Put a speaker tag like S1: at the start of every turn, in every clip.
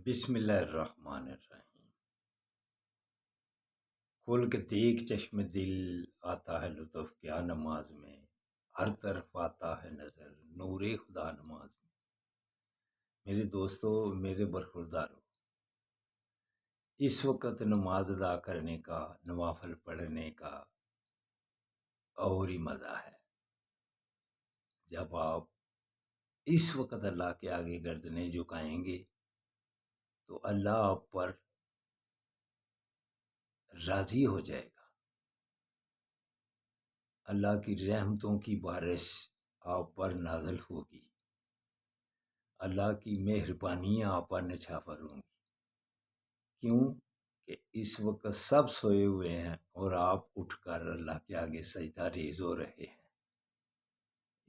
S1: بسم اللہ الرحمن الرحیم۔ کھول کے دیکھ چشم دل، آتا ہے لطف کیا نماز میں، ہر طرف آتا ہے نظر نور خدا نماز میں۔ میرے دوستو، میرے برخوردارو، اس وقت نماز ادا کرنے کا، نوافل پڑھنے کا اور ہی مزہ ہے۔ جب آپ اس وقت اللہ کے آگے گردنیں جھکائیں گے تو اللہ آپ پر راضی ہو جائے گا۔ اللہ کی رحمتوں کی بارش آپ پر نازل ہوگی، اللہ کی مہربانیاں آپ پر نچھاور ہوں گی۔ کیوں کہ اس وقت سب سوئے ہوئے ہیں اور آپ اٹھ کر اللہ کے آگے سجدہ ریز ہو رہے ہیں۔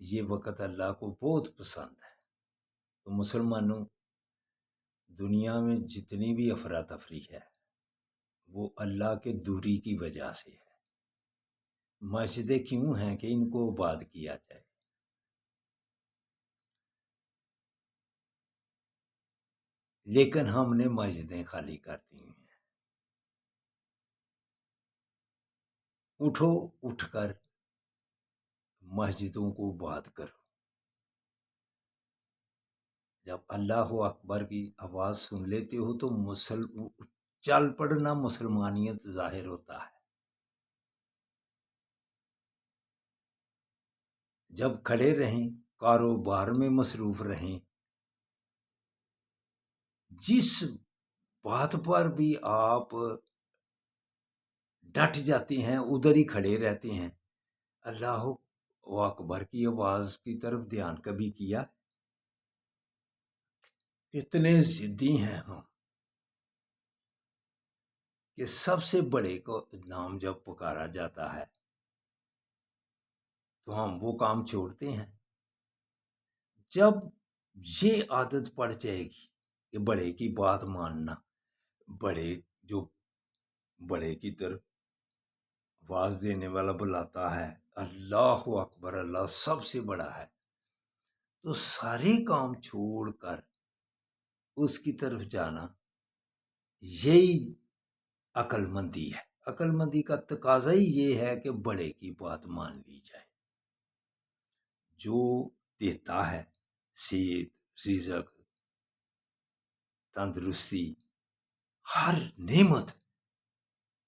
S1: یہ وقت اللہ کو بہت پسند ہے۔ تو مسلمانوں، دنیا میں جتنی بھی افراتفری ہے وہ اللہ کے دوری کی وجہ سے ہے۔ مسجدیں کیوں ہیں کہ ان کو آباد کیا جائے، لیکن ہم نے مسجدیں خالی کر دی ہیں۔ اٹھو، اٹھ کر مسجدوں کو آباد کرو۔ جب اللہ اکبر کی آواز سن لیتے ہو تو چل پڑنا مسلمانیت ظاہر ہوتا ہے۔ جب کھڑے رہیں، کاروبار میں مصروف رہیں، جس بات پر بھی آپ ڈٹ جاتے ہیں ادھر ہی کھڑے رہتے ہیں۔ اللہ اکبر کی آواز کی طرف دھیان کبھی کیا؟ کتنے ضدی ہیں ہم کہ سب سے بڑے کو نام جب پکارا جاتا ہے تو ہم وہ کام چھوڑتے ہیں۔ جب یہ عادت پڑ جائے گی کہ بڑے کی بات ماننا، بڑے کی طرف آواز دینے والا بلاتا ہے اللہ اکبر، اللہ سب سے بڑا ہے، تو سارے کام چھوڑ کر اس کی طرف جانا، یہی عقل مندی ہے۔ عقل مندی کا تقاضا ہی یہ ہے کہ بڑے کی بات مان لی جائے۔ جو دیتا ہے صحت، رزق، تندرستی، ہر نعمت،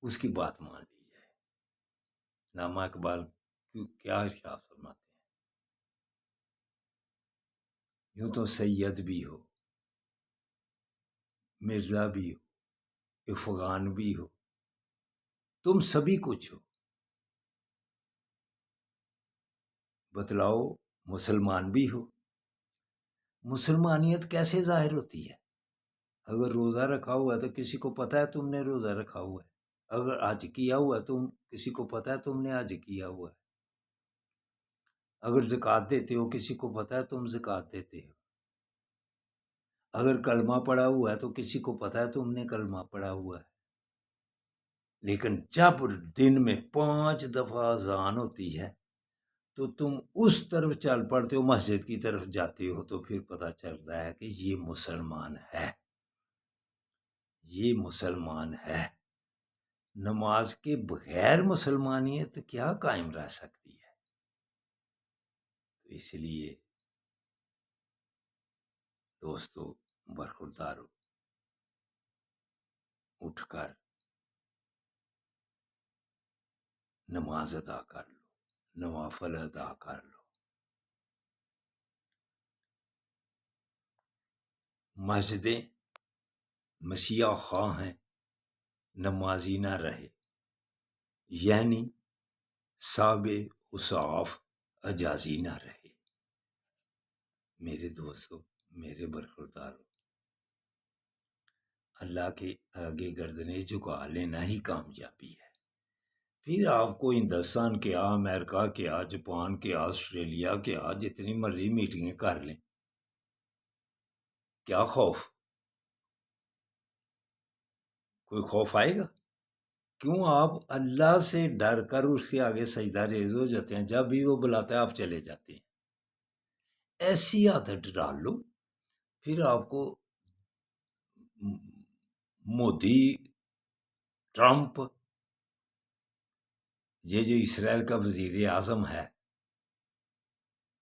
S1: اس کی بات مان لی جائے۔ علامہ اقبال کیا ارشاد فرماتے ہیں؟ یوں تو سید بھی ہو، مرزا بھی ہو، افغان بھی ہو، تم سبھی کچھ ہو، بتلاؤ مسلمان بھی ہو۔ مسلمانیت کیسے ظاہر ہوتی ہے؟ اگر روزہ رکھا ہوا ہے تو کسی کو پتہ ہے تم نے روزہ رکھا ہوا ہے۔ اگر حج کیا ہوا ہے تو کسی کو پتہ ہے تم نے حج کیا ہوا ہے۔ اگر زکوٰۃ دیتے ہو کسی کو پتہ ہے تم زکوٰۃ دیتے ہو۔ اگر کلمہ پڑھا ہوا ہے تو کسی کو پتہ ہے تم نے کلمہ پڑھا ہوا ہے۔ لیکن جب دن میں 5 دفعہ اذان ہوتی ہے تو تم اس طرف چل پڑتے ہو، مسجد کی طرف جاتے ہو، تو پھر پتہ چلتا ہے کہ یہ مسلمان ہے، یہ مسلمان ہے۔ نماز کے بغیر مسلمانیت کیا قائم رہ سکتی ہے؟ تو اس لیے دوستو، برخوردارو، اٹھ کر نماز ادا کر لو، نوافل ادا کر لو۔ مسجدیں مسیحا خواہ ہیں نمازی نہ رہے، یعنی صاحب اوصاف اجازی نہ رہے۔ میرے دوستو، میرے برخوردارو، اللہ کے آگے گردنیں جھکا لینا ہی کامیابی ہے۔ پھر آپ کو ہندوستان کے امریکہ کے جاپان کے آسٹریلیا کے جتنی مرضی میٹنگیں کر لیں، کیا خوف؟ کوئی خوف آئے گا؟ کیوں؟ آپ اللہ سے ڈر کر اس کے آگے سجدہ ریز ہو جاتے ہیں۔ جب بھی وہ بلاتا ہے آپ چلے جاتے ہیں۔ ایسی عادت ڈال لو، پھر آپ کو مودی، ٹرمپ، یہ جو اسرائیل کا وزیر اعظم ہے،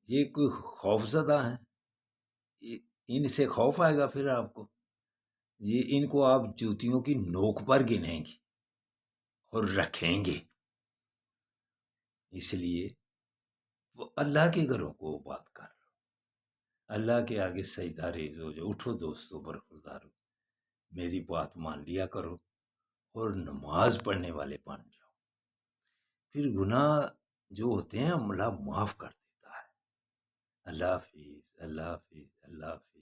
S1: یہ کوئی خوف زدہ ہیں؟ ان سے خوف آئے گا پھر آپ کو؟ یہ ان کو آپ جوتیوں کی نوک پر گنیں گے اور رکھیں گے. اس لیے وہ اللہ کے گھروں کو بات کر رہا ہوں. اللہ کے آگے سجدہ ریز ہو جاؤ، اٹھو دوستو، برخوردارو، میری بات مان لیا کرو اور نماز پڑھنے والے بن جاؤ. پھر گناہ جو ہوتے ہیں اللہ معاف کر دیتا ہے. اللہ حافظ، اللہ حافظ، اللہ حافظ.